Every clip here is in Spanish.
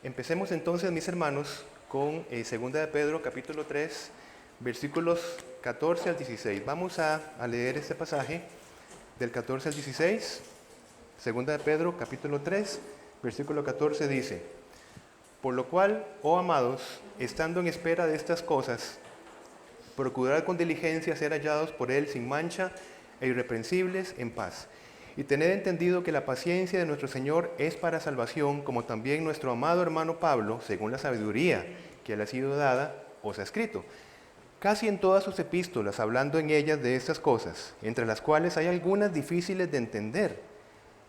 Empecemos entonces, mis hermanos, con 2 de Pedro, capítulo 3, versículos 14 al 16. Vamos a leer este pasaje del 14 al 16. 2 de Pedro, capítulo 3, versículo 14 dice: Por lo cual, oh amados, estando en espera de estas cosas, procurad con diligencia ser hallados por Él sin mancha e irreprensibles en paz. Y tened entendido que la paciencia de nuestro Señor es para salvación, como también nuestro amado hermano Pablo, según la sabiduría que le ha sido dada, os ha escrito. Casi en todas sus epístolas, hablando en ellas de estas cosas, entre las cuales hay algunas difíciles de entender,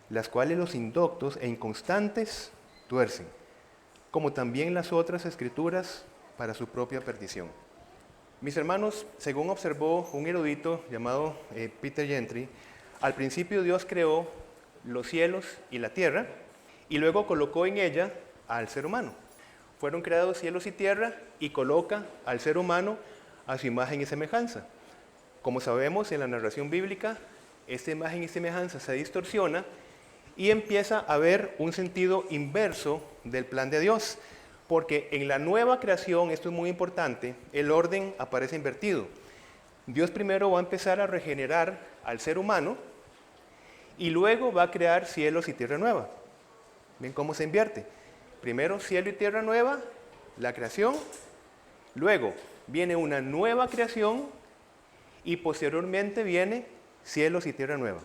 las cuales los indoctos e inconstantes tuercen, como también las otras escrituras para su propia perdición. Mis hermanos, según observó un erudito llamado Peter Gentry, al principio Dios creó los cielos y la tierra y luego colocó en ella al ser humano. Fueron creados cielos y tierra y coloca al ser humano a su imagen y semejanza. Como sabemos en la narración bíblica, esta imagen y semejanza se distorsiona y empieza a haber un sentido inverso del plan de Dios. Porque en la nueva creación, esto es muy importante, el orden aparece invertido. Dios primero va a empezar a regenerar al ser humano y luego va a crear cielos y tierra nueva. ¿Ven cómo se invierte? Primero cielo y tierra nueva, la creación, luego viene una nueva creación y posteriormente viene cielos y tierra nueva.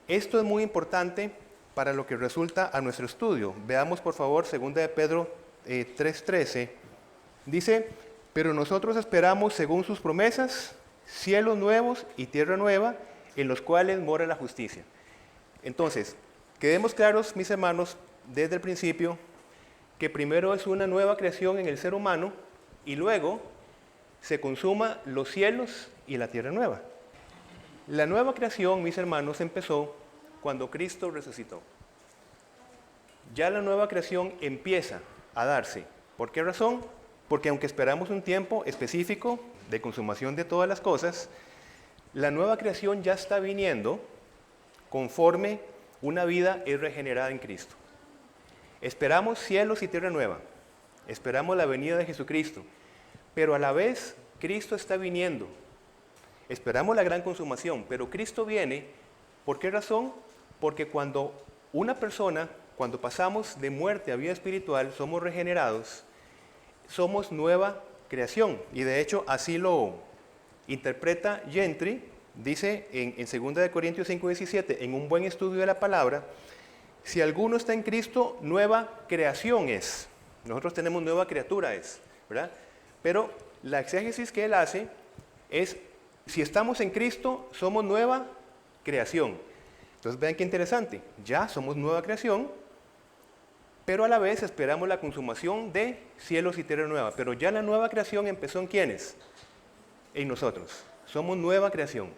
Esto es muy importante para lo que resulta a nuestro estudio. Veamos por favor 2 de Pedro 3:13. Dice: pero nosotros esperamos según sus promesas cielos nuevos y tierra nueva en los cuales mora la justicia. Entonces, quedemos claros, mis hermanos, desde el principio, que primero es una nueva creación en el ser humano y luego se consuma los cielos y la tierra nueva. La nueva creación, mis hermanos, empezó cuando Cristo resucitó. Ya la nueva creación empieza a darse. ¿Por qué razón? Porque aunque esperamos un tiempo específico de consumación de todas las cosas, la nueva creación ya está viniendo conforme una vida es regenerada en Cristo. Esperamos cielos y tierra nueva, esperamos la venida de Jesucristo, pero a la vez Cristo está viniendo. Esperamos la gran consumación, pero Cristo viene. ¿Por qué razón? Porque cuando una persona, cuando pasamos de muerte a vida espiritual, somos regenerados, somos nueva creación. Y de hecho así lo interpreta Gentry, dice en 2 Corintios 5:17, en un buen estudio de la palabra: si alguno está en Cristo, nueva creación es. Nosotros tenemos nueva criatura es, ¿verdad? Pero la exégesis que él hace es: si estamos en Cristo, somos nueva creación. Entonces vean qué interesante, ya somos nueva creación, pero a la vez esperamos la consumación de cielos y tierra nueva. Pero ya la nueva creación empezó ¿en quiénes? En nosotros. Somos nueva creación.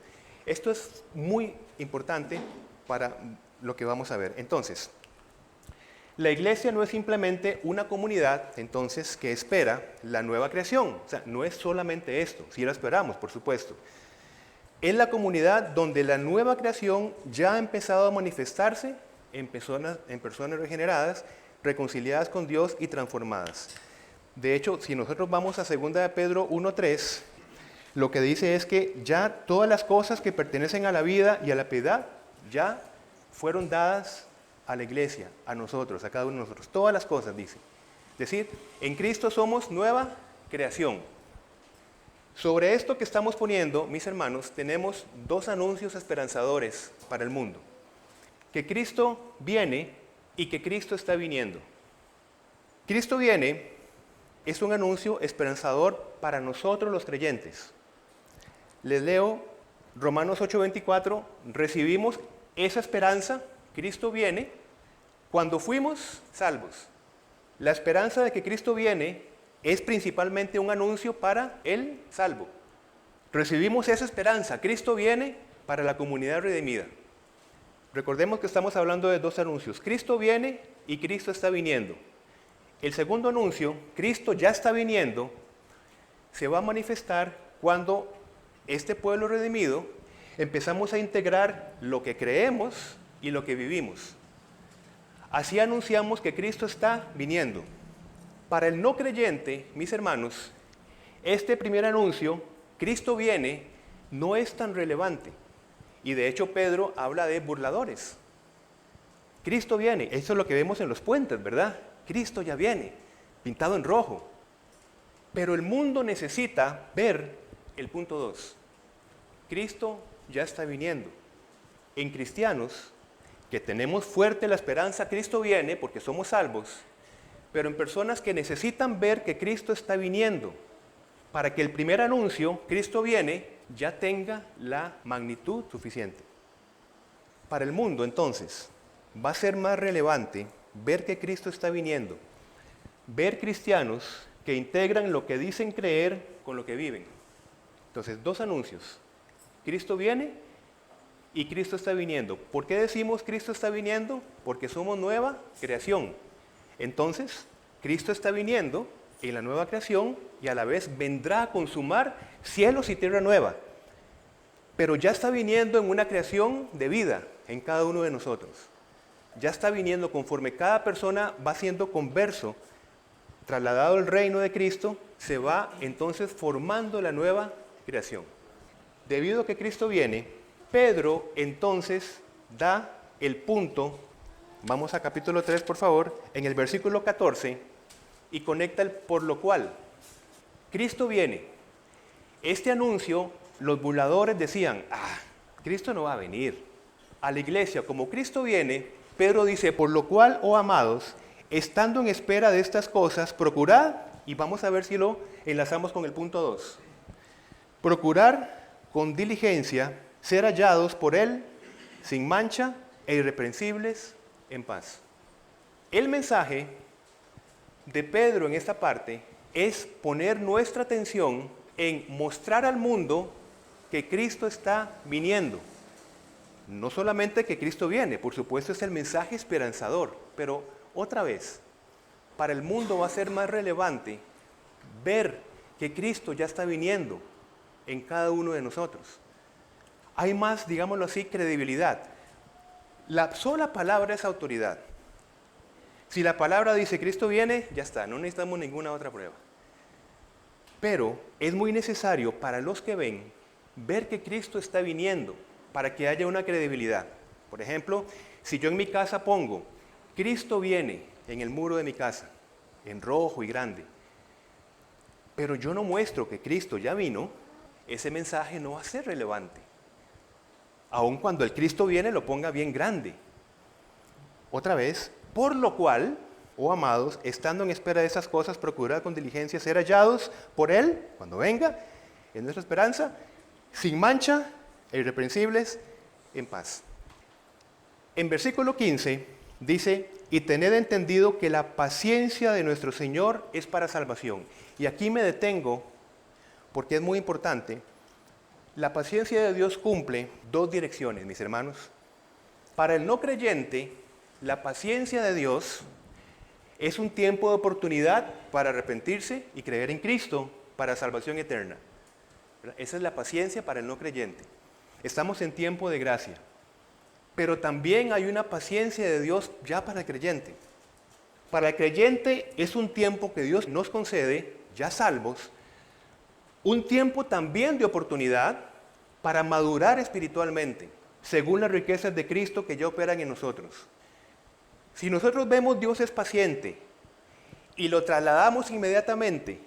Esto es muy importante para lo que vamos a ver. Entonces, la iglesia no es simplemente una comunidad, entonces, que espera la nueva creación. O sea, no es solamente esto, sí la esperamos, por supuesto. Es la comunidad donde la nueva creación ya ha empezado a manifestarse en personas regeneradas, reconciliadas con Dios y transformadas. De hecho, si nosotros vamos a 2 de Pedro 1:3, lo que dice es que ya todas las cosas que pertenecen a la vida y a la piedad ya fueron dadas a la iglesia, a nosotros, a cada uno de nosotros. Todas las cosas, dice. Es decir, en Cristo somos nueva creación. Sobre esto que estamos poniendo, mis hermanos, tenemos dos anuncios esperanzadores para el mundo: que Cristo viene y que Cristo está viniendo. Cristo viene es un anuncio esperanzador para nosotros los creyentes. Les leo Romanos 8:24, recibimos esa esperanza, Cristo viene, cuando fuimos salvos. La esperanza de que Cristo viene es principalmente un anuncio para el salvo. Recibimos esa esperanza, Cristo viene para la comunidad redimida. Recordemos que estamos hablando de dos anuncios: Cristo viene y Cristo está viniendo. El segundo anuncio, Cristo ya está viniendo, se va a manifestar cuando este pueblo redimido empezamos a integrar lo que creemos y lo que vivimos. Así anunciamos que Cristo está viniendo. Para el no creyente, mis hermanos, este primer anuncio, Cristo viene, no es tan relevante. Y de hecho Pedro habla de burladores. Cristo viene, eso es lo que vemos en los puentes, ¿verdad? Cristo ya viene, pintado en rojo. Pero el mundo necesita ver el punto 2. Cristo ya está viniendo. En cristianos, que tenemos fuerte la esperanza, Cristo viene porque somos salvos, pero en personas que necesitan ver que Cristo está viniendo, para que el primer anuncio, Cristo viene, ya tenga la magnitud suficiente. Para el mundo, entonces, va a ser más relevante ver que Cristo está viniendo, ver cristianos que integran lo que dicen creer con lo que viven. Entonces, dos anuncios. Cristo viene y Cristo está viniendo. ¿Por qué decimos Cristo está viniendo? Porque somos nueva creación. Entonces, Cristo está viniendo en la nueva creación y a la vez vendrá a consumar cielos y tierra nueva. Pero ya está viniendo en una creación de vida en cada uno de nosotros. Ya está viniendo conforme cada persona va siendo converso, trasladado al reino de Cristo, se va entonces formando la nueva creación. Debido a que Cristo viene, Pedro entonces da el punto, vamos a capítulo 3 por favor, en el versículo 14, y conecta el por lo cual. Cristo viene. Este anuncio, los burladores decían, Cristo no va a venir. A la iglesia, como Cristo viene, Pedro dice, por lo cual, oh amados, estando en espera de estas cosas, procurad, y vamos a ver si lo enlazamos con el punto 2. Procurar con diligencia ser hallados por Él sin mancha e irreprensibles en paz. El mensaje de Pedro en esta parte es poner nuestra atención en mostrar al mundo que Cristo está viniendo. No solamente que Cristo viene, por supuesto es el mensaje esperanzador, pero otra vez, para el mundo va a ser más relevante ver que Cristo ya está viniendo en cada uno de nosotros. Hay más, digámoslo así, credibilidad. La sola palabra es autoridad. Si la palabra dice Cristo viene, ya está, no necesitamos ninguna otra prueba. Pero es muy necesario para los que ven ver que Cristo está viniendo para que haya una credibilidad. Por ejemplo, si yo en mi casa pongo Cristo viene en el muro de mi casa, en rojo y grande, pero yo no muestro que Cristo ya vino, ese mensaje no va a ser relevante. Aun cuando el Cristo viene lo ponga bien grande. Otra vez, por lo cual, oh amados, estando en espera de esas cosas, procurad con diligencia ser hallados por Él, cuando venga, en nuestra esperanza, sin mancha e irreprensibles, en paz. En versículo 15 dice, y tened entendido que la paciencia de nuestro Señor es para salvación. Y aquí me detengo, porque es muy importante. La paciencia de Dios cumple dos direcciones, mis hermanos. Para el no creyente, la paciencia de Dios es un tiempo de oportunidad para arrepentirse y creer en Cristo para salvación eterna. Esa es la paciencia para el no creyente. Estamos en tiempo de gracia. Pero también hay una paciencia de Dios ya para el creyente. Para el creyente es un tiempo que Dios nos concede, ya salvos, un tiempo también de oportunidad para madurar espiritualmente, según las riquezas de Cristo que ya operan en nosotros. Si nosotros vemos Dios es paciente y lo trasladamos inmediatamente,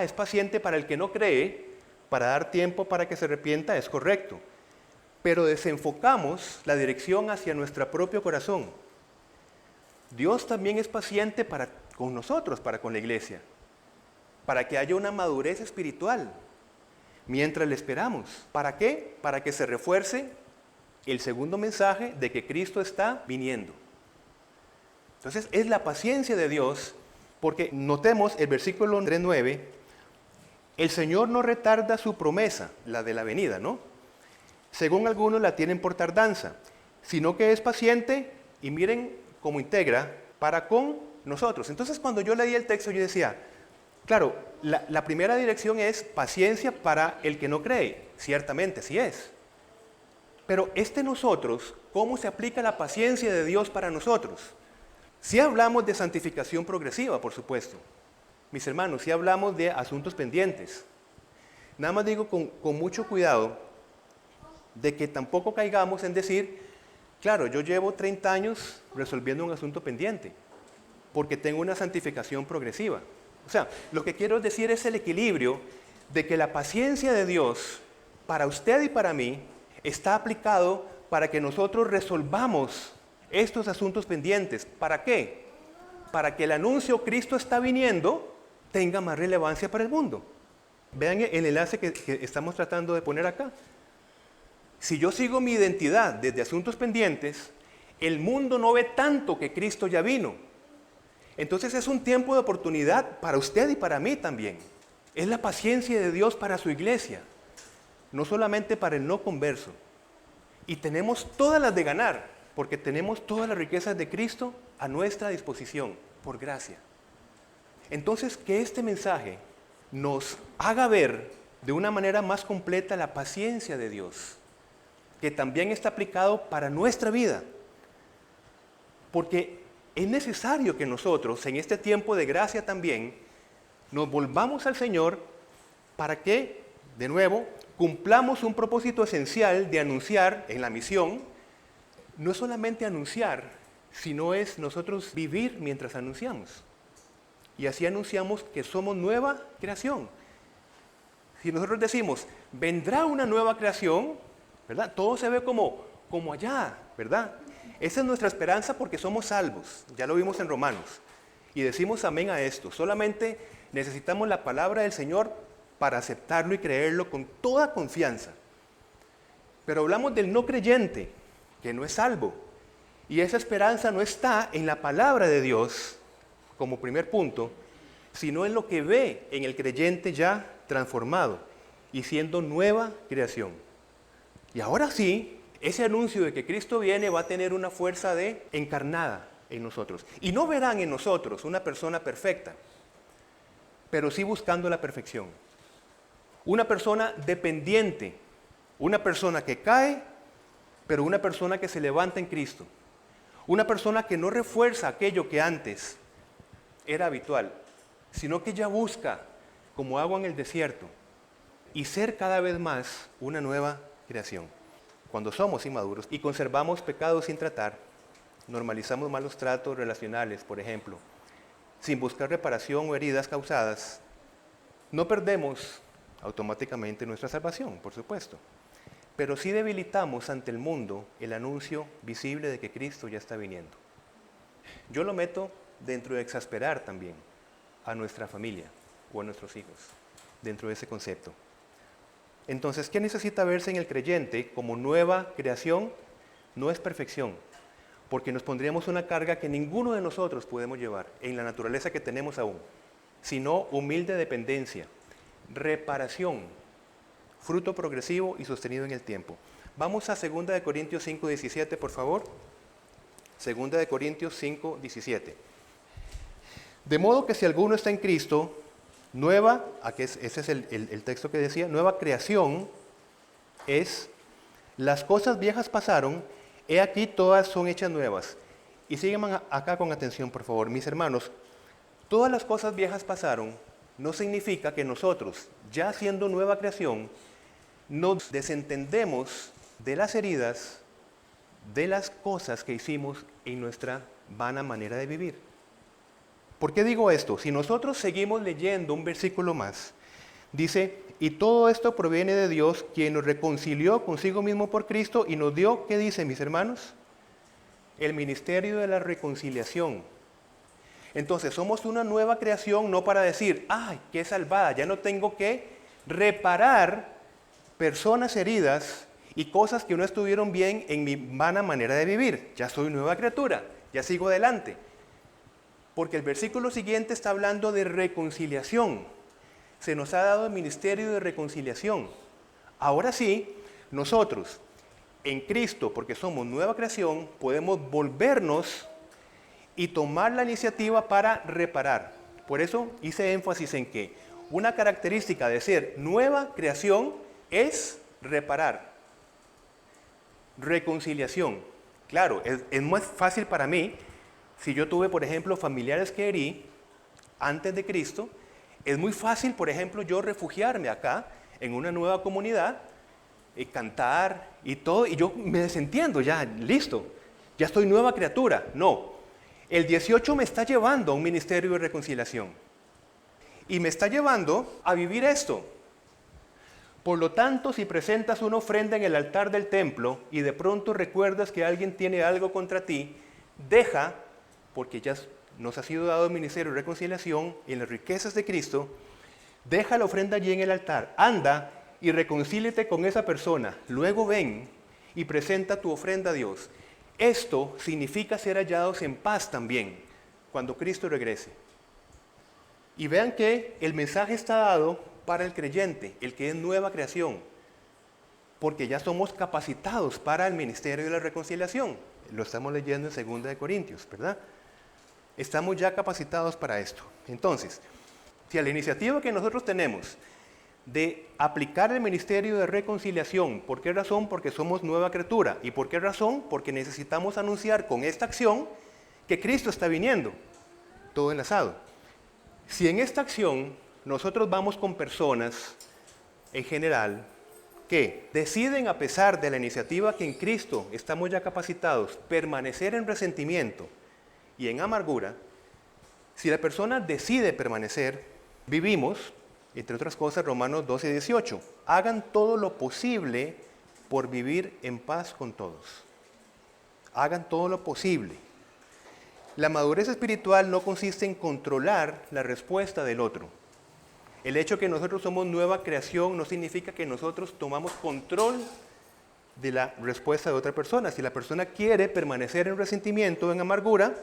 es paciente para el que no cree, para dar tiempo para que se arrepienta, es correcto. Pero desenfocamos la dirección hacia nuestro propio corazón. Dios también es paciente con nosotros, para con la iglesia, para que haya una madurez espiritual, mientras le esperamos. ¿Para qué? Para que se refuerce el segundo mensaje de que Cristo está viniendo. Entonces es la paciencia de Dios, porque notemos el versículo 3:9, el Señor no retarda su promesa, la de la venida, ¿no? Según algunos la tienen por tardanza, sino que es paciente y miren cómo integra para con nosotros. Entonces cuando yo leí el texto yo decía, claro, la primera dirección es paciencia para el que no cree, ciertamente sí es. Pero nosotros, ¿cómo se aplica la paciencia de Dios para nosotros? Si hablamos de santificación progresiva, por supuesto. Mis hermanos, si hablamos de asuntos pendientes. Nada más digo con mucho cuidado de que tampoco caigamos en decir, claro, yo llevo 30 años resolviendo un asunto pendiente, porque tengo una santificación progresiva. O sea, lo que quiero decir es el equilibrio de que la paciencia de Dios para usted y para mí está aplicado para que nosotros resolvamos estos asuntos pendientes. ¿Para qué? Para que el anuncio Cristo está viniendo tenga más relevancia para el mundo. Vean el enlace que estamos tratando de poner acá. Si yo sigo mi identidad desde asuntos pendientes, el mundo no ve tanto que Cristo ya vino. Entonces es un tiempo de oportunidad para usted y para mí también. Es la paciencia de Dios para su iglesia, no solamente para el no converso. Y tenemos todas las de ganar, porque tenemos todas las riquezas de Cristo a nuestra disposición, por gracia. Entonces, que este mensaje nos haga ver de una manera más completa la paciencia de Dios, que también está aplicado para nuestra vida. Porque es necesario que nosotros, en este tiempo de gracia también, nos volvamos al Señor para que, de nuevo, cumplamos un propósito esencial de anunciar en la misión. No es solamente anunciar, sino es nosotros vivir mientras anunciamos. Y así anunciamos que somos nueva creación. Si nosotros decimos, vendrá una nueva creación, ¿verdad? Todo se ve como allá, ¿verdad? Esa es nuestra esperanza porque somos salvos. Ya lo vimos en Romanos. Y decimos amén a esto. Solamente necesitamos la palabra del Señor para aceptarlo y creerlo con toda confianza. Pero hablamos del no creyente, que no es salvo. Y esa esperanza no está en la palabra de Dios, como primer punto, sino en lo que ve en el creyente ya transformado y siendo nueva creación. Y ahora sí, ese anuncio de que Cristo viene va a tener una fuerza encarnada en nosotros. Y no verán en nosotros una persona perfecta, pero sí buscando la perfección. Una persona dependiente, una persona que cae, pero una persona que se levanta en Cristo. Una persona que no refuerza aquello que antes era habitual, sino que ya busca como agua en el desierto y ser cada vez más una nueva creación. Cuando somos inmaduros y conservamos pecados sin tratar, normalizamos malos tratos relacionales, por ejemplo, sin buscar reparación o heridas causadas, no perdemos automáticamente nuestra salvación, por supuesto, pero sí debilitamos ante el mundo el anuncio visible de que Cristo ya está viniendo. Yo lo meto dentro de exasperar también a nuestra familia o a nuestros hijos, dentro de ese concepto. Entonces, ¿qué necesita verse en el creyente como nueva creación? No es perfección, porque nos pondríamos una carga que ninguno de nosotros podemos llevar en la naturaleza que tenemos aún, sino humilde dependencia, reparación, fruto progresivo y sostenido en el tiempo. Vamos a 2 Corintios 5:17, por favor. 2 Corintios 5:17. De modo que si alguno está en Cristo, ese es el texto que decía, nueva creación es, las cosas viejas pasaron, he aquí todas son hechas nuevas. Y sígueme acá con atención, por favor, mis hermanos. Todas las cosas viejas pasaron no significa que nosotros, ya siendo nueva creación, nos desentendemos de las heridas, de las cosas que hicimos en nuestra vana manera de vivir. ¿Por qué digo esto? Si nosotros seguimos leyendo un versículo más, dice, y todo esto proviene de Dios, quien nos reconcilió consigo mismo por Cristo y nos dio, ¿qué dice, mis hermanos? El ministerio de la reconciliación. Entonces, somos una nueva creación no para decir, ¡ay, qué salvada! Ya no tengo que reparar personas heridas y cosas que no estuvieron bien en mi vana manera de vivir. Ya soy nueva criatura, ya sigo adelante. Porque el versículo siguiente está hablando de reconciliación. Se nos ha dado el ministerio de reconciliación. Ahora sí, nosotros, en Cristo, porque somos nueva creación, podemos volvernos y tomar la iniciativa para reparar. Por eso hice énfasis en que una característica de ser nueva creación es reparar. Reconciliación. Claro, es más fácil para mí Si yo tuve, por ejemplo, familiares que herí antes de Cristo, es muy fácil, por ejemplo, yo refugiarme acá en una nueva comunidad, cantar y todo, y yo me desentiendo, ya, listo, ya estoy nueva criatura. No, el 18 me está llevando a un ministerio de reconciliación y me está llevando a vivir esto. Por lo tanto, si presentas una ofrenda en el altar del templo y de pronto recuerdas que alguien tiene algo contra ti, deja, porque ya nos ha sido dado el ministerio de reconciliación y en las riquezas de Cristo, deja la ofrenda allí en el altar, anda y reconcíliate con esa persona. Luego ven y presenta tu ofrenda a Dios. Esto significa ser hallados en paz también, cuando Cristo regrese. Y vean que el mensaje está dado para el creyente, el que es nueva creación, porque ya somos capacitados para el ministerio de la reconciliación. Lo estamos leyendo en 2 de Corintios, ¿verdad? Estamos ya capacitados para esto. Entonces, si a la iniciativa que nosotros tenemos de aplicar el ministerio de reconciliación, ¿por qué razón? Porque somos nueva criatura. ¿Y por qué razón? Porque necesitamos anunciar con esta acción que Cristo está viniendo. Todo enlazado. Si en esta acción nosotros vamos con personas, en general, que deciden, a pesar de la iniciativa que en Cristo estamos ya capacitados, permanecer en resentimiento y en amargura, si la persona decide permanecer, vivimos, entre otras cosas, Romanos 12:18. Hagan todo lo posible por vivir en paz con todos. Hagan todo lo posible. La madurez espiritual no consiste en controlar la respuesta del otro. El hecho que nosotros somos nueva creación no significa que nosotros tomamos control de la respuesta de otra persona. Si la persona quiere permanecer en resentimiento, en amargura,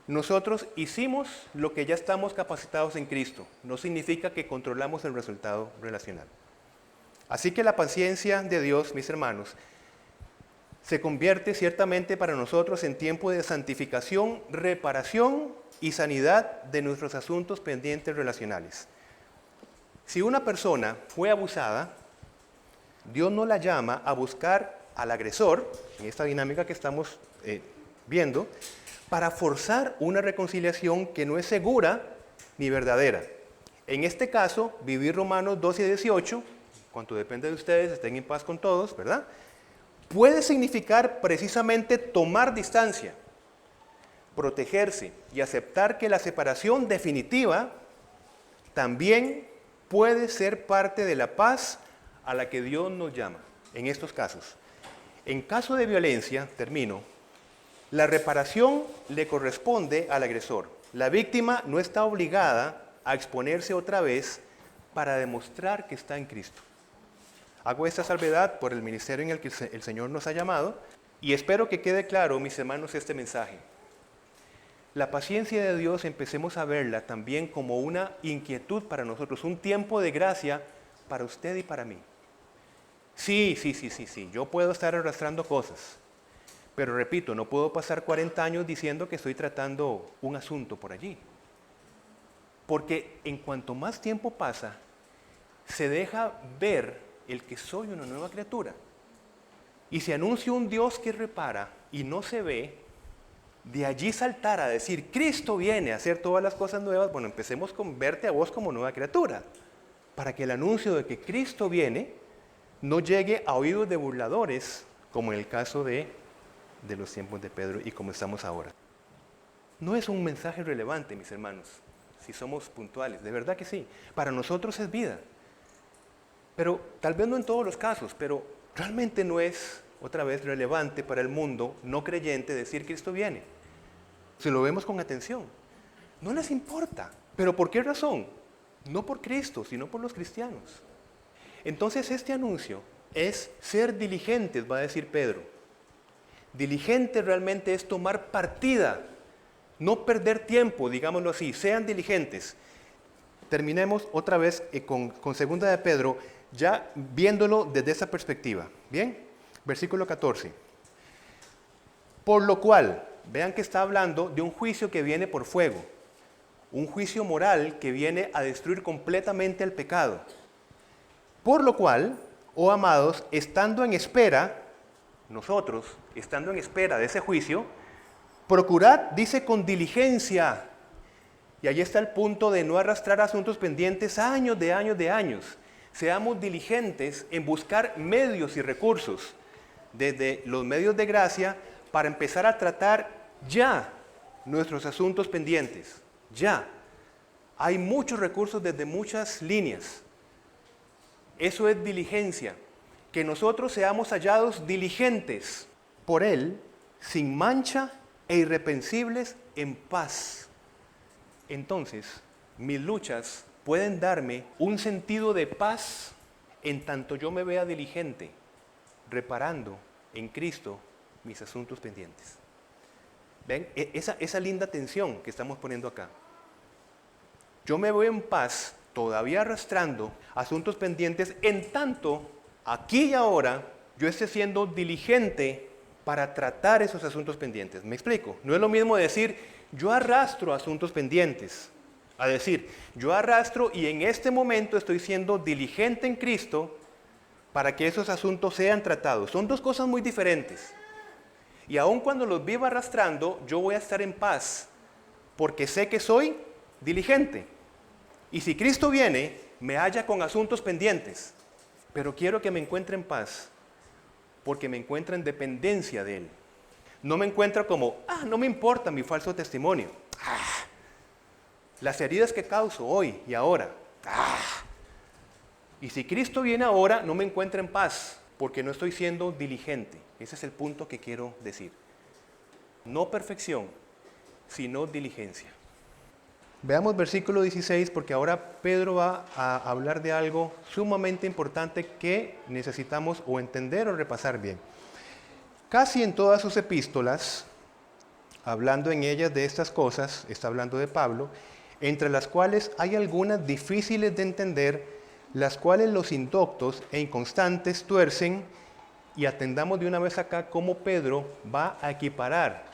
nosotros hicimos lo que ya estamos capacitados en Cristo. No significa que controlamos el resultado relacional. Así que la paciencia de Dios, mis hermanos, se convierte ciertamente para nosotros en tiempo de santificación, reparación y sanidad de nuestros asuntos pendientes relacionales. Si una persona fue abusada, Dios no la llama a buscar al agresor, en esta dinámica que estamos viendo, para forzar una reconciliación que no es segura ni verdadera. En este caso, vivir Romanos 12:18, cuanto depende de ustedes, estén en paz con todos, ¿verdad? Puede significar precisamente tomar distancia, protegerse y aceptar que la separación definitiva también puede ser parte de la paz a la que Dios nos llama, en estos casos. En caso de violencia, termino, la reparación le corresponde al agresor. La víctima no está obligada a exponerse otra vez para demostrar que está en Cristo. Hago esta salvedad por el ministerio en el que el Señor nos ha llamado y espero que quede claro, mis hermanos, este mensaje. La paciencia de Dios empecemos a verla también como una inquietud para nosotros, un tiempo de gracia para usted y para mí. Sí, yo puedo estar arrastrando cosas. Pero repito, no puedo pasar 40 años diciendo que estoy tratando un asunto por allí. Porque en cuanto más tiempo pasa, se deja ver el que soy una nueva criatura. Y si anuncio un Dios que repara y no se ve, de allí saltar a decir, Cristo viene a hacer todas las cosas nuevas, bueno, empecemos con verte a vos como nueva criatura. Para que el anuncio de que Cristo viene no llegue a oídos de burladores, como en el caso de los tiempos de Pedro y como estamos ahora. No es un mensaje relevante, mis hermanos, si somos puntuales, de verdad que sí. Para nosotros es vida. Pero tal vez no en todos los casos, pero realmente no es, otra vez, relevante para el mundo no creyente decir Cristo viene. Si lo vemos con atención, no les importa. ¿Pero por qué razón? No por Cristo, sino por los cristianos. Entonces este anuncio es ser diligentes, va a decir Pedro. Diligente realmente es tomar partida, no perder tiempo, digámoslo así, sean diligentes. Terminemos otra vez con 2 de Pedro, ya viéndolo desde esa perspectiva. Bien, versículo 14. Por lo cual, vean que está hablando de un juicio que viene por fuego, un juicio moral que viene a destruir completamente el pecado. Por lo cual, oh amados, estando en espera, nosotros, estando en espera de ese juicio, Procurad, dice, con diligencia. Y ahí está el punto de no arrastrar asuntos pendientes años de años de años. Seamos diligentes en buscar medios y recursos, desde los medios de gracia, para empezar a tratar ya nuestros asuntos pendientes. Ya. Hay muchos recursos desde muchas líneas. Eso es diligencia. Que nosotros seamos hallados diligentes por Él, sin mancha e irreprensibles, en paz. Entonces, mis luchas pueden darme un sentido de paz en tanto yo me vea diligente, reparando en Cristo mis asuntos pendientes. ¿Ven? Esa linda tensión que estamos poniendo acá. Yo me veo en paz, todavía arrastrando asuntos pendientes, en tanto, aquí y ahora, yo esté siendo diligente para tratar esos asuntos pendientes. ¿Me explico? No es lo mismo decir, yo arrastro asuntos pendientes, a decir, yo arrastro y en este momento estoy siendo diligente en Cristo para que esos asuntos sean tratados. Son dos cosas muy diferentes. Y aun cuando los viva arrastrando, yo voy a estar en paz, porque sé que soy diligente. Y si Cristo viene, me halla con asuntos pendientes, pero quiero que me encuentre en paz, porque me encuentra en dependencia de Él. No me encuentra como, no me importa mi falso testimonio. Las heridas que causo hoy y ahora. Y si Cristo viene ahora, no me encuentra en paz, porque no estoy siendo diligente. Ese es el punto que quiero decir. No perfección, sino diligencia. Veamos versículo 16, porque ahora Pedro va a hablar de algo sumamente importante que necesitamos o entender o repasar bien. Casi en todas sus epístolas, hablando en ellas de estas cosas, está hablando de Pablo, entre las cuales hay algunas difíciles de entender, las cuales los indoctos e inconstantes tuercen, y atendamos de una vez acá cómo Pedro va a equiparar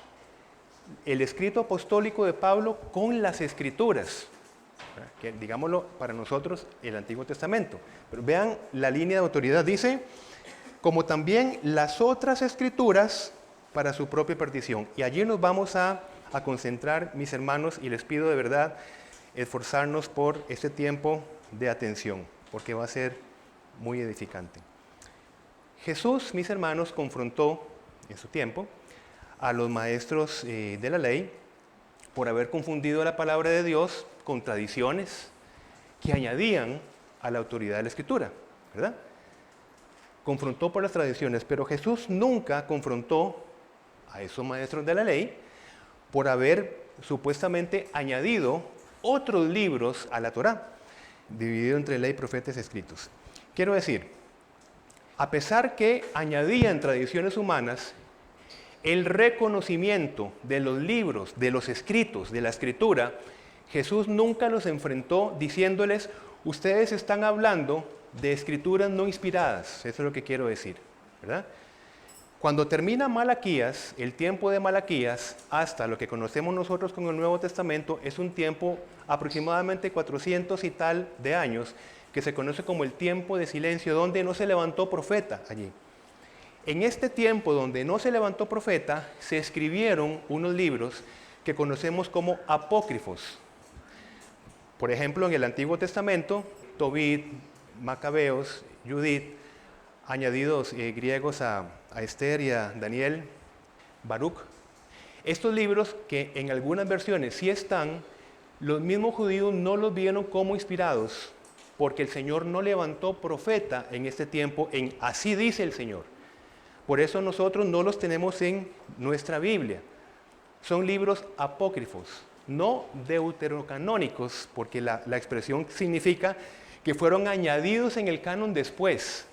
el escrito apostólico de Pablo con las escrituras, que digámoslo para nosotros el Antiguo Testamento. Pero vean la línea de autoridad, dice, como también las otras escrituras para su propia perdición. Y allí nos vamos a concentrar, mis hermanos, y les pido de verdad esforzarnos por este tiempo de atención, porque va a ser muy edificante. Jesús, mis hermanos, confrontó en su tiempo a los maestros de la ley por haber confundido la palabra de Dios con tradiciones que añadían a la autoridad de la Escritura, ¿verdad? Confrontó por las tradiciones, pero Jesús nunca confrontó a esos maestros de la ley por haber supuestamente añadido otros libros a la Torá, dividido entre ley, profetas y escritos. Quiero decir, a pesar que añadían tradiciones humanas, el reconocimiento de los libros, de los escritos, de la escritura, Jesús nunca los enfrentó diciéndoles, ustedes están hablando de escrituras no inspiradas. Eso es lo que quiero decir, ¿verdad? Cuando termina Malaquías, el tiempo de Malaquías, hasta lo que conocemos nosotros con el Nuevo Testamento, es un tiempo aproximadamente 400 y tal de años, que se conoce como el tiempo de silencio, donde no se levantó profeta allí. En este tiempo donde no se levantó profeta, se escribieron unos libros que conocemos como apócrifos. Por ejemplo, en el Antiguo Testamento, Tobit, Macabeos, Judith, añadidos griegos a Esther y a Daniel, Baruch. Estos libros, que en algunas versiones sí están, los mismos judíos no los vieron como inspirados, porque el Señor no levantó profeta en este tiempo, en así dice el Señor. Por eso nosotros no los tenemos en nuestra Biblia. Son libros apócrifos, no deuterocanónicos, porque la expresión significa que fueron añadidos en el canon después.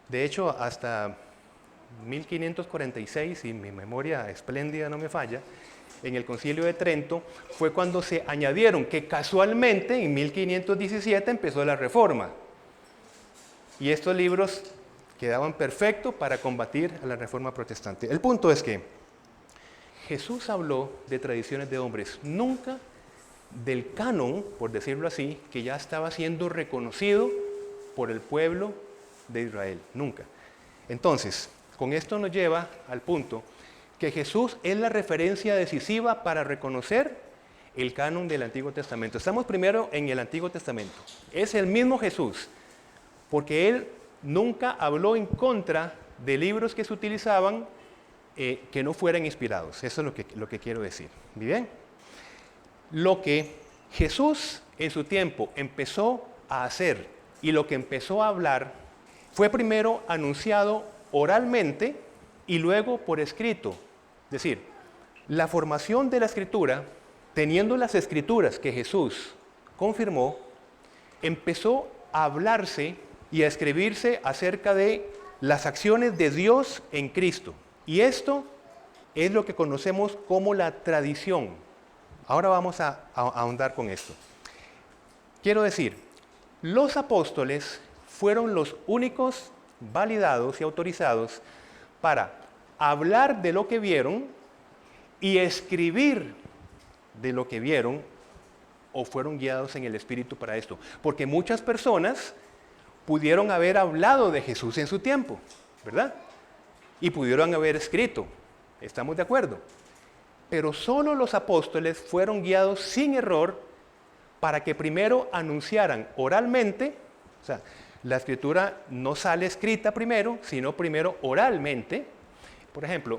De hecho, hasta 1546, si mi memoria espléndida no me falla, en el Concilio de Trento, fue cuando se añadieron, que casualmente en 1517 empezó la Reforma. Y estos libros quedaban perfectos para combatir a la Reforma protestante. El punto es que Jesús habló de tradiciones de hombres, nunca del canon, por decirlo así, que ya estaba siendo reconocido por el pueblo de Israel, nunca. Entonces, con esto nos lleva al punto que Jesús es la referencia decisiva para reconocer el canon del Antiguo Testamento. Estamos primero en el Antiguo Testamento. Es el mismo Jesús, porque Él nunca habló en contra de libros que se utilizaban que no fueran inspirados. Eso es lo que quiero decir. ¿Bien? Lo que Jesús en su tiempo empezó a hacer y lo que empezó a hablar fue primero anunciado oralmente y luego por escrito. Es decir, la formación de la Escritura, teniendo las Escrituras que Jesús confirmó, empezó a hablarse y a escribirse acerca de las acciones de Dios en Cristo. Y esto es lo que conocemos como la tradición. Ahora vamos a ahondar con esto. Quiero decir, los apóstoles fueron los únicos validados y autorizados para hablar de lo que vieron y escribir de lo que vieron, o fueron guiados en el Espíritu para esto. Porque muchas personas pudieron haber hablado de Jesús en su tiempo, ¿verdad? Y pudieron haber escrito, ¿estamos de acuerdo? Pero solo los apóstoles fueron guiados sin error para que primero anunciaran oralmente, o sea, la Escritura no sale escrita primero, sino primero oralmente. Por ejemplo,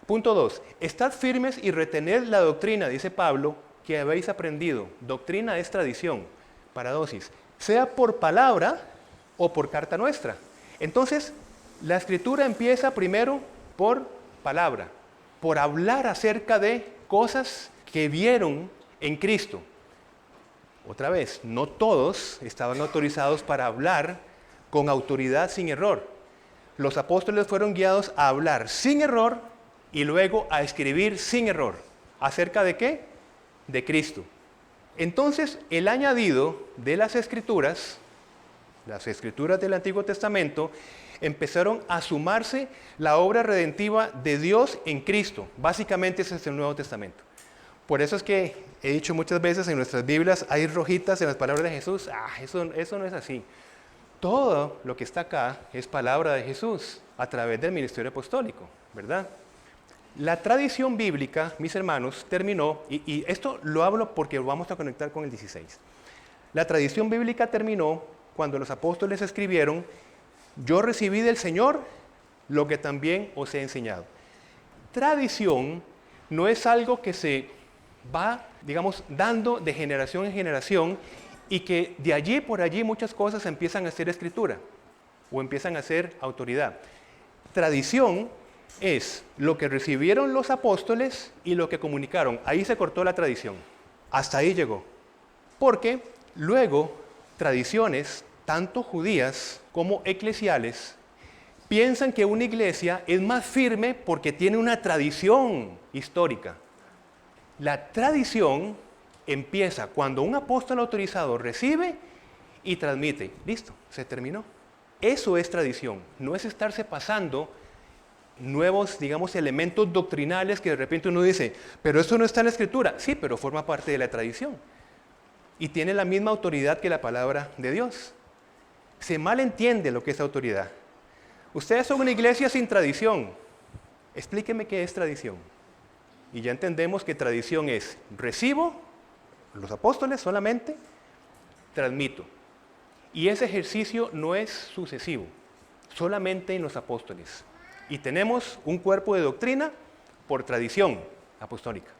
punto 2, estad firmes y retened la doctrina, dice Pablo, que habéis aprendido. Doctrina es tradición, paradosis, sea por palabra o por carta nuestra. Entonces, la Escritura empieza primero por palabra, por hablar acerca de cosas que vieron en Cristo. Otra vez, no todos estaban autorizados para hablar con autoridad sin error. Los apóstoles fueron guiados a hablar sin error y luego a escribir sin error. ¿Acerca de qué? De Cristo. Entonces, el añadido de las Escrituras del Antiguo Testamento, empezaron a sumarse la obra redentiva de Dios en Cristo. Básicamente ese es el Nuevo Testamento. Por eso es que he dicho muchas veces en nuestras Biblias hay rojitas en las palabras de Jesús. Eso no es así. Todo lo que está acá es palabra de Jesús a través del ministerio apostólico, ¿verdad? La tradición bíblica, mis hermanos, terminó, y esto lo hablo porque lo vamos a conectar con el 16. La tradición bíblica terminó cuando los apóstoles escribieron: yo recibí del Señor lo que también os he enseñado. Tradición no es algo que se va, digamos, dando de generación en generación y que de allí por allí muchas cosas empiezan a ser escritura o empiezan a ser autoridad. Tradición es lo que recibieron los apóstoles y lo que comunicaron. Ahí se cortó la tradición. Hasta ahí llegó. Porque luego tradiciones, tanto judías como eclesiales, piensan que una iglesia es más firme porque tiene una tradición histórica. La tradición empieza cuando un apóstol autorizado recibe y transmite. Listo, se terminó. Eso es tradición, no es estarse pasando nuevos, digamos, elementos doctrinales que de repente uno dice, pero eso no está en la Escritura. Sí, pero forma parte de la tradición y tiene la misma autoridad que la palabra de Dios. Se malentiende lo que es autoridad. Ustedes son una iglesia sin tradición. Explíqueme qué es tradición. Y ya entendemos que tradición es recibo, los apóstoles solamente, transmito. Y ese ejercicio no es sucesivo, solamente en los apóstoles. Y tenemos un cuerpo de doctrina por tradición apostólica.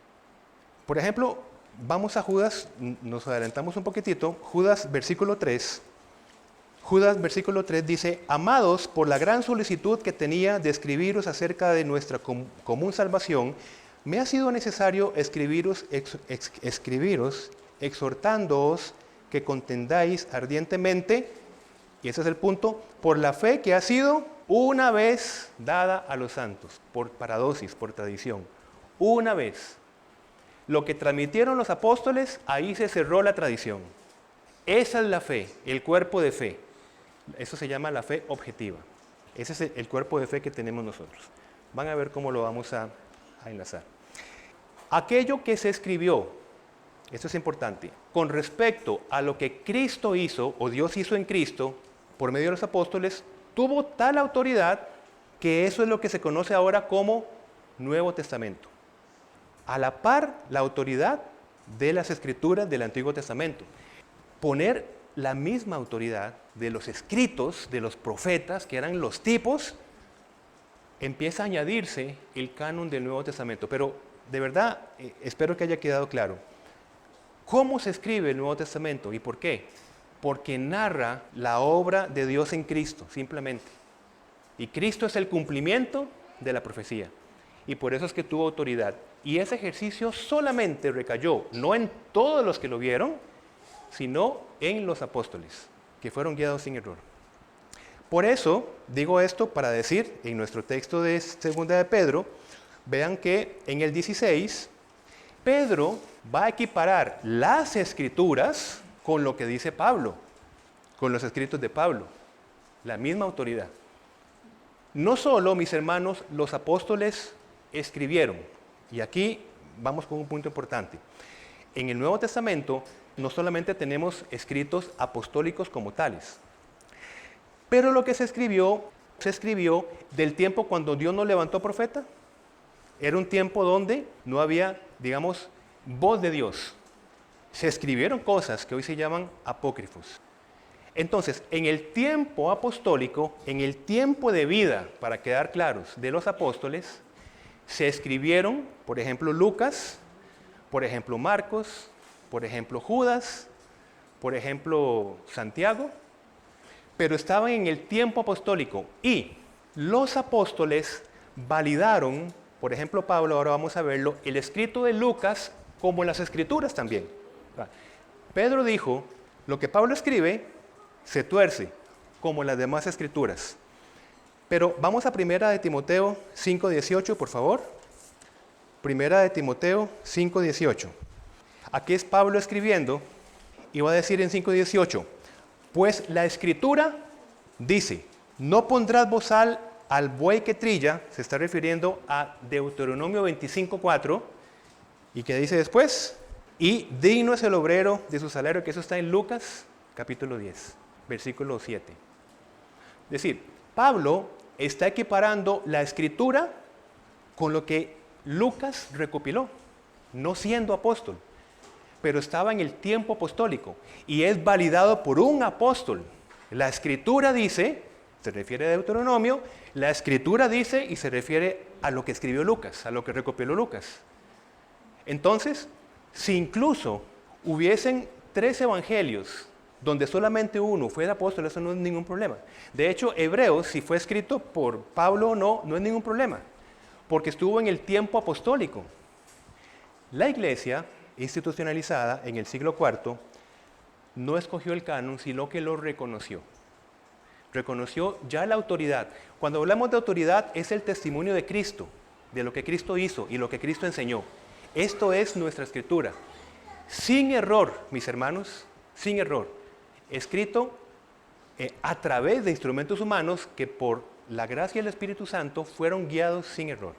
Por ejemplo, vamos a Judas, nos adelantamos un poquitito, Judas versículo 3. Judas versículo 3 dice: amados, por la gran solicitud que tenía de escribiros acerca de nuestra común salvación, me ha sido necesario escribiros exhortándoos que contendáis ardientemente, y ese es el punto, por la fe que ha sido una vez dada a los santos, por paradosis, por tradición. Una vez. Lo que transmitieron los apóstoles, ahí se cerró la tradición. Esa es la fe, el cuerpo de fe. Eso se llama la fe objetiva. Ese es el cuerpo de fe que tenemos nosotros. Van a ver cómo lo vamos a enlazar. Aquello que se escribió, esto es importante, con respecto a lo que Cristo hizo o Dios hizo en Cristo por medio de los apóstoles, tuvo tal autoridad que eso es lo que se conoce ahora como Nuevo Testamento. A la par, la autoridad de las Escrituras del Antiguo Testamento. Poner la misma autoridad de los escritos de los profetas, que eran los tipos, empieza a añadirse el canon del Nuevo Testamento. Pero de verdad, espero que haya quedado claro. ¿Cómo se escribe el Nuevo Testamento y por qué? Porque narra la obra de Dios en Cristo, simplemente. Y Cristo es el cumplimiento de la profecía. Y por eso es que tuvo autoridad. Y ese ejercicio solamente recayó, no en todos los que lo vieron, sino en los apóstoles, que fueron guiados sin error. Por eso, digo esto para decir, en nuestro texto de 2 de Pedro, vean que en el 16, Pedro va a equiparar las Escrituras con lo que dice Pablo, con los escritos de Pablo, la misma autoridad. No solo, mis hermanos, los apóstoles escribieron, y aquí vamos con un punto importante. En el Nuevo Testamento no solamente tenemos escritos apostólicos como tales, pero lo que se escribió del tiempo cuando Dios no levantó profeta. Era un tiempo donde no había, digamos, voz de Dios. Se escribieron cosas que hoy se llaman apócrifos. Entonces, en el tiempo apostólico, en el tiempo de vida, para quedar claros, de los apóstoles, se escribieron, por ejemplo, Lucas, por ejemplo, Marcos, por ejemplo, Judas, por ejemplo, Santiago, pero estaban en el tiempo apostólico y los apóstoles validaron, por ejemplo, Pablo, ahora vamos a verlo, el escrito de Lucas como las escrituras también. Pedro dijo, lo que Pablo escribe se tuerce como las demás escrituras. Pero vamos a 1 de Timoteo 5:18, por favor. 1 de Timoteo 5:18. Aquí es Pablo escribiendo y va a decir en 5:18, pues la escritura dice, no pondrás bozal al buey que trilla, se está refiriendo a Deuteronomio 25:4, y que dice después, y digno es el obrero de su salario, que eso está en Lucas capítulo 10, versículo 7. Es decir, Pablo está equiparando la escritura con lo que Lucas recopiló, no siendo apóstol, pero estaba en el tiempo apostólico y es validado por un apóstol. La escritura dice, se refiere a Deuteronomio, la escritura dice y se refiere a lo que escribió Lucas, a lo que recopiló Lucas. Entonces, si incluso hubiesen 3 evangelios donde solamente uno fue de apóstol, eso no es ningún problema. De hecho, Hebreos, si fue escrito por Pablo o no, no es ningún problema, porque estuvo en el tiempo apostólico. La iglesia institucionalizada en el siglo IV no escogió el canon, sino que lo reconoció. Reconoció ya la autoridad. Cuando hablamos de autoridad, es el testimonio de Cristo, de lo que Cristo hizo y lo que Cristo enseñó. Esto es nuestra escritura. Sin error, mis hermanos, sin error. Escrito a través de instrumentos humanos que por la gracia del Espíritu Santo fueron guiados sin error.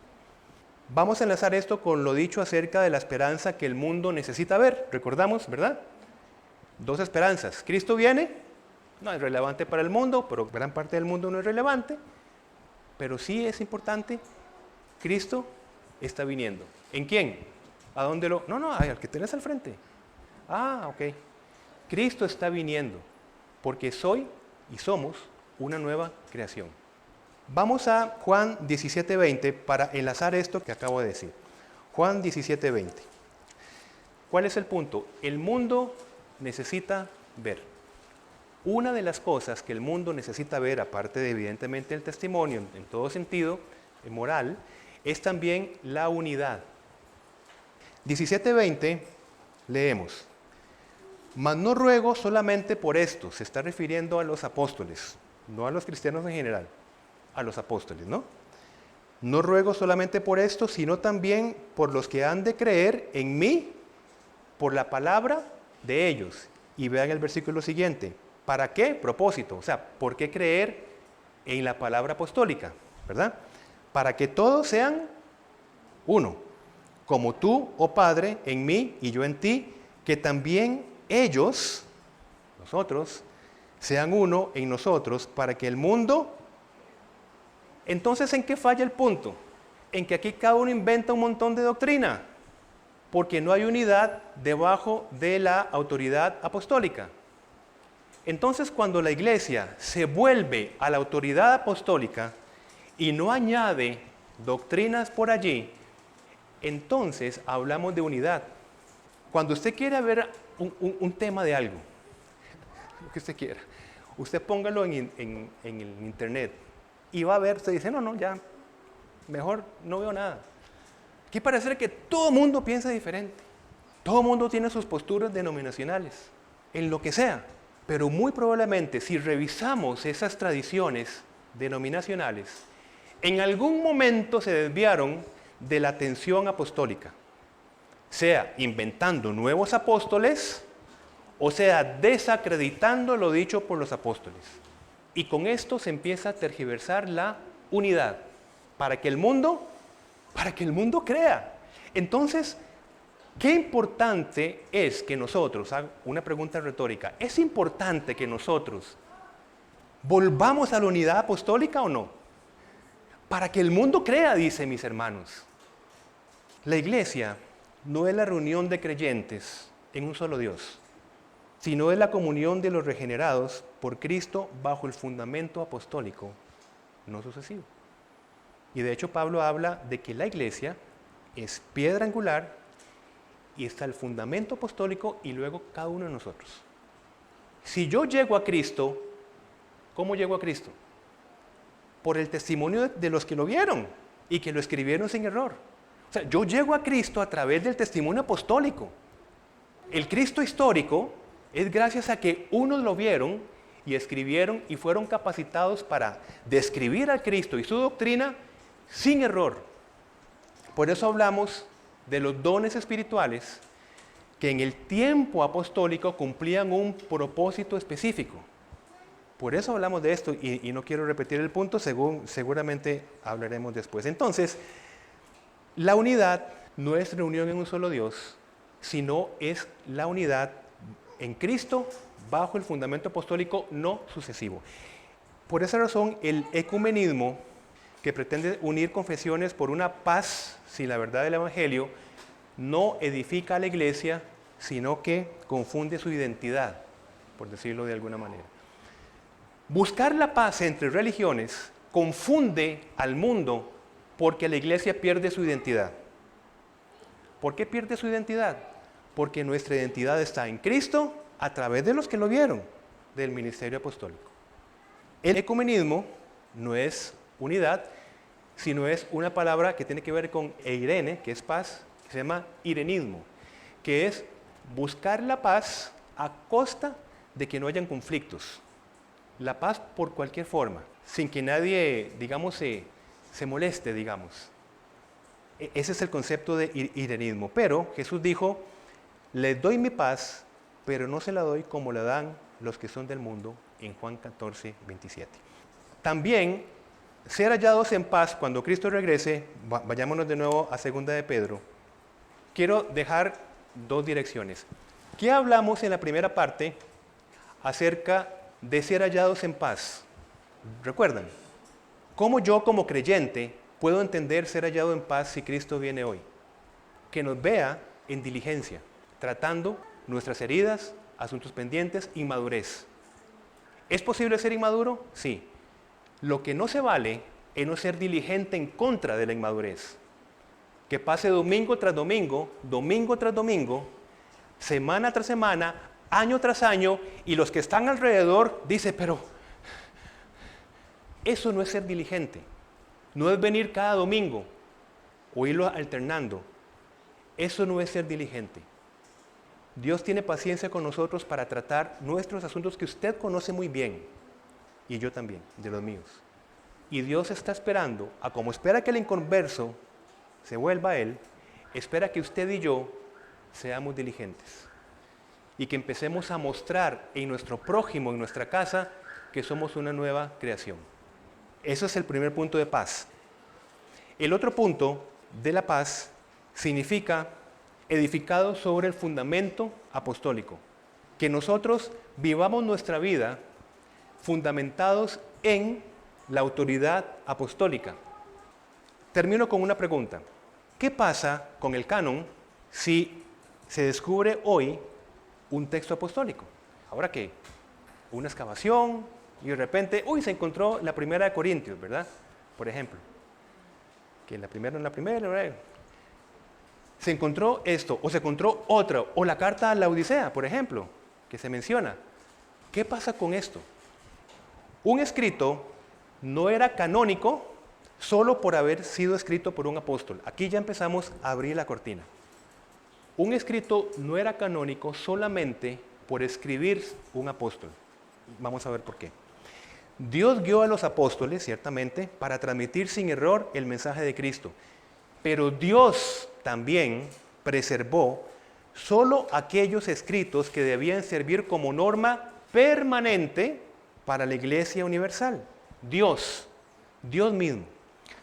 Vamos a enlazar esto con lo dicho acerca de la esperanza que el mundo necesita ver. Recordamos, ¿verdad? 2 esperanzas. Cristo viene, no es relevante para el mundo, pero gran parte del mundo no es relevante. Pero sí es importante, Cristo está viniendo. ¿En quién? ¿A dónde lo...? No, al que tenés al frente. Ah, ok. Cristo está viniendo, porque soy y somos una nueva creación. Vamos a Juan 17:20 para enlazar esto que acabo de decir. Juan 17:20. ¿Cuál es el punto? El mundo necesita ver. Una de las cosas que el mundo necesita ver, aparte de evidentemente el testimonio en todo sentido, moral, es también la unidad. 17:20 leemos. Mas no ruego solamente por esto, se está refiriendo a los apóstoles, no a los cristianos en general, a los apóstoles, ¿no? No ruego solamente por esto, sino también por los que han de creer en mí, por la palabra de ellos. Y vean el versículo siguiente. ¿Para qué propósito? O sea, ¿por qué creer en la palabra apostólica? ¿Verdad? Para que todos sean uno, como tú, oh Padre, en mí y yo en ti, que también ellos, nosotros, sean uno en nosotros, para que el mundo... Entonces, ¿en qué falla el punto? en que aquí cada uno inventa un montón de doctrina, porque no hay unidad debajo de la autoridad apostólica. Entonces, cuando la iglesia se vuelve a la autoridad apostólica y no añade doctrinas por allí, entonces hablamos de unidad. Cuando usted quiere ver un tema de algo, lo que usted quiera, usted póngalo en el internet y va a ver, usted dice, no, ya, mejor no veo nada. Aquí parece que todo el mundo piensa diferente. Todo el mundo tiene sus posturas denominacionales, en lo que sea. Pero muy probablemente, si revisamos esas tradiciones denominacionales, en algún momento se desviaron de la atención apostólica, sea inventando nuevos apóstoles, o sea desacreditando lo dicho por los apóstoles. Y con esto se empieza a tergiversar la unidad, para que el mundo crea. Entonces, qué importante es que nosotros, hago una pregunta retórica, ¿es importante que nosotros volvamos a la unidad apostólica o no? Para que el mundo crea, dice mis hermanos. La iglesia no es la reunión de creyentes en un solo Dios, sino es la comunión de los regenerados por Cristo bajo el fundamento apostólico, no sucesivo. Y de hecho Pablo habla de que la iglesia es piedra angular y está el fundamento apostólico y luego cada uno de nosotros. Si yo llego a Cristo, ¿cómo llego a Cristo? Por el testimonio de los que lo vieron y que lo escribieron sin error. O sea, yo llego a Cristo a través del testimonio apostólico. El Cristo histórico es gracias a que unos lo vieron y escribieron y fueron capacitados para describir al Cristo y su doctrina sin error. Por eso hablamos de los dones espirituales que en el tiempo apostólico cumplían un propósito específico. Por eso hablamos de esto y no quiero repetir el punto, seguramente hablaremos después. Entonces, la unidad no es reunión en un solo Dios, sino es la unidad en Cristo bajo el fundamento apostólico no sucesivo. Por esa razón, el ecumenismo, que pretende unir confesiones por una paz sin la verdad del Evangelio, no edifica a la iglesia, sino que confunde su identidad, por decirlo de alguna manera. Buscar la paz entre religiones confunde al mundo porque la iglesia pierde su identidad. ¿Por qué pierde su identidad? Porque nuestra identidad está en Cristo a través de los que lo vieron, del ministerio apostólico. El ecumenismo no es unidad, sino es una palabra que tiene que ver con eirene, que es paz, que se llama irenismo, que es buscar la paz a costa de que no hayan conflictos. La paz por cualquier forma, sin que nadie, digamos, se moleste, digamos. Ese es el concepto de irenismo. Pero Jesús dijo, les doy mi paz, pero no se la doy como la dan los que son del mundo, en Juan 14, 27. También, ser hallados en paz cuando Cristo regrese, vayámonos de nuevo a 2 de Pedro. Quiero dejar dos direcciones. ¿Qué hablamos en la primera parte acerca de ser hallados en paz? ¿Recuerdan? ¿Cómo yo como creyente puedo entender ser hallado en paz si Cristo viene hoy? Que nos vea en diligencia, tratando nuestras heridas, asuntos pendientes, inmadurez. ¿Es posible ser inmaduro? Sí. Lo que no se vale es no ser diligente en contra de la inmadurez. Que pase domingo tras domingo, semana tras semana, año tras año, y los que están alrededor dicen, pero eso no es ser diligente. No es venir cada domingo o irlo alternando. Eso no es ser diligente. Dios tiene paciencia con nosotros para tratar nuestros asuntos que usted conoce muy bien, y yo también, de los míos. Y Dios está esperando, como espera que el inconverso se vuelva a Él, espera que usted y yo seamos diligentes. Y que empecemos a mostrar en nuestro prójimo, en nuestra casa, que somos una nueva creación. Eso es el primer punto de paz. El otro punto de la paz significa edificado sobre el fundamento apostólico. Que nosotros vivamos nuestra vida fundamentados en la autoridad apostólica. termino con una pregunta. ¿Qué pasa con el canon si se descubre hoy un texto apostólico? Ahora que una excavación y de repente, se encontró la primera de Corintios, ¿verdad? Por ejemplo, que la primera no es la primera, ¿verdad? Se encontró esto, o se encontró otra, o la carta a la Odisea, por ejemplo, que se menciona. ¿Qué pasa con esto? Un escrito no era canónico solo por haber sido escrito por un apóstol. Aquí ya empezamos a abrir la cortina. Un escrito no era canónico solamente por escribir un apóstol. Vamos a ver por qué. Dios guió a los apóstoles, ciertamente, para transmitir sin error el mensaje de Cristo. Pero Dios también preservó solo aquellos escritos que debían servir como norma permanente para la Iglesia universal. Dios mismo.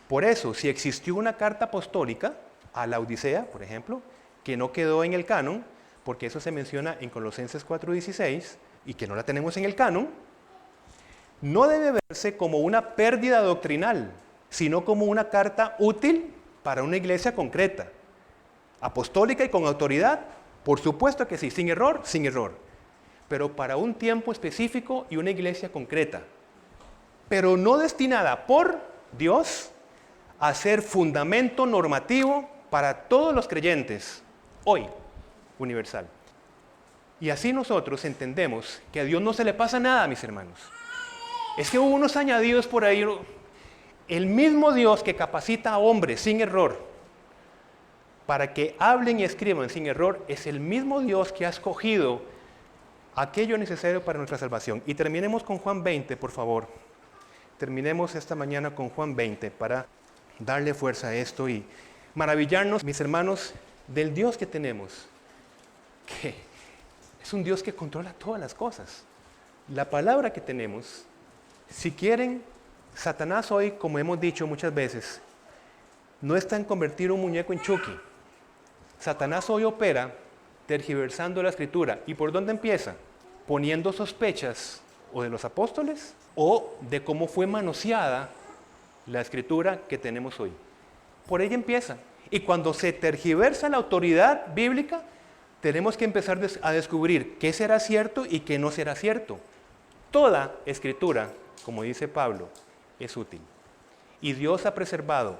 Por eso, si existió una carta apostólica a la Odisea, por ejemplo, que no quedó en el canon, porque eso se menciona en Colosenses 4:16, y que no la tenemos en el canon, no debe verse como una pérdida doctrinal, sino como una carta útil para una iglesia concreta, apostólica y con autoridad. Por supuesto que sí, sin error, pero para un tiempo específico y una iglesia concreta, pero no destinada por Dios a ser fundamento normativo para todos los creyentes, hoy, universal. Y así nosotros entendemos que a Dios no se le pasa nada, mis hermanos. Es que hubo unos añadidos por ahí. El mismo Dios que capacita a hombres sin error para que hablen y escriban sin error es el mismo Dios que ha escogido aquello necesario para nuestra salvación. Y terminemos con Juan 20, por favor. Terminemos esta mañana con Juan 20 para darle fuerza a esto y maravillarnos, mis hermanos, del Dios que tenemos, que es un Dios que controla todas las cosas. La palabra que tenemos, si quieren, Satanás hoy, como hemos dicho muchas veces, no está en convertir un muñeco en Chucky. Satanás hoy opera tergiversando la Escritura. ¿Y por dónde empieza? Poniendo sospechas o de los apóstoles o de cómo fue manoseada la Escritura que tenemos hoy. Por ella empieza. Y cuando se tergiversa la autoridad bíblica, tenemos que empezar a descubrir qué será cierto y qué no será cierto. Toda Escritura, como dice Pablo, es útil. Y Dios ha preservado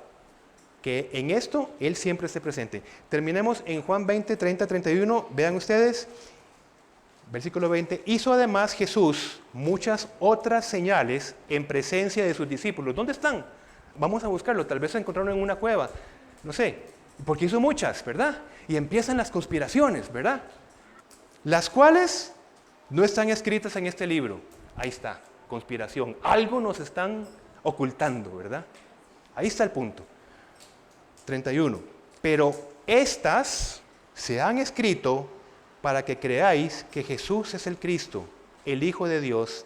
que en esto Él siempre esté presente. Terminemos en Juan 20, 30, 31. Vean ustedes, versículo 20. Hizo además Jesús muchas otras señales en presencia de sus discípulos. ¿Dónde están? Vamos a buscarlo. Tal vez se encontraron en una cueva. No sé. Porque hizo muchas, ¿verdad? Y empiezan las conspiraciones, ¿verdad? Las cuales no están escritas en este libro. Ahí está. Conspiración. Algo nos están ocultando, ¿verdad? Ahí está el punto. 31. Pero estas se han escrito para que creáis que Jesús es el Cristo, el Hijo de Dios,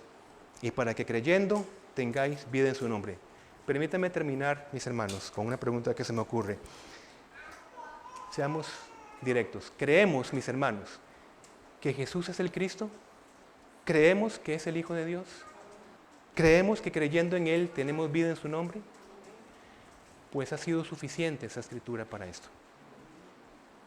y para que creyendo tengáis vida en su nombre. Permítanme terminar, mis hermanos, con una pregunta que se me ocurre. Seamos directos. ¿Creemos, mis hermanos, que Jesús es el Cristo? ¿Creemos que es el Hijo de Dios? ¿Creemos que creyendo en Él tenemos vida en su nombre? Pues ha sido suficiente esa escritura para esto.